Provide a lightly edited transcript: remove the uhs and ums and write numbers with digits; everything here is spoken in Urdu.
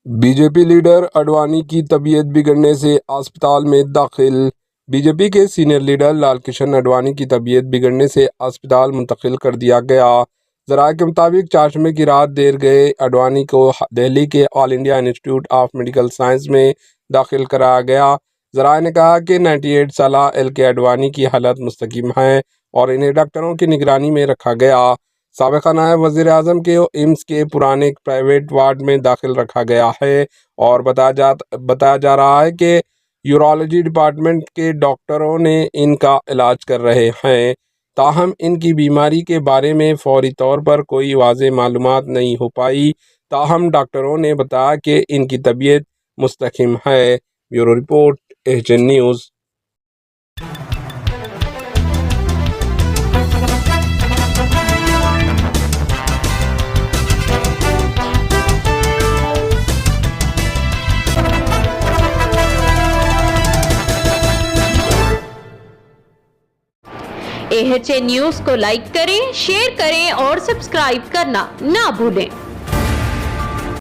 B J P leader Advani کی طبیعت بگڑنے سے اسپتال میں داخل۔ بی جے پی کے سینئر لیڈر لال کرشن اڈوانی کی طبیعت بگڑنے سے اسپتال منتقل کر دیا گیا۔ ذرائع کے مطابق چہارشنبے کی رات دیر گئے اڈوانی کو دہلی کے آل انڈیا انسٹی ٹیوٹ آف میڈیکل سائنس میں داخل کرایا گیا۔ ذرائع نے کہا کہ 98 سالہ ایل کے اڈوانی کی حالت مستحکم ہے اور انہیں ڈاکٹروں کی نگرانی میں رکھا گیا۔ سابق نائب وزیر اعظم کے ایمس کے پرانے پرائیویٹ وارڈ میں داخل رکھا گیا ہے اور بتایا جا رہا ہے کہ یورولوجی ڈپارٹمنٹ کے ڈاکٹروں نے ان کا علاج کر رہے ہیں۔ تاہم ان کی بیماری کے بارے میں فوری طور پر کوئی واضح معلومات نہیں ہو پائی۔ تاہم ڈاکٹروں نے بتایا کہ ان کی طبیعت مستحکم ہے۔ Bureau report AHN news. AHN news کو لائک کریں، شیئر کریں اور سبسکرائب کرنا نہ بھولیں۔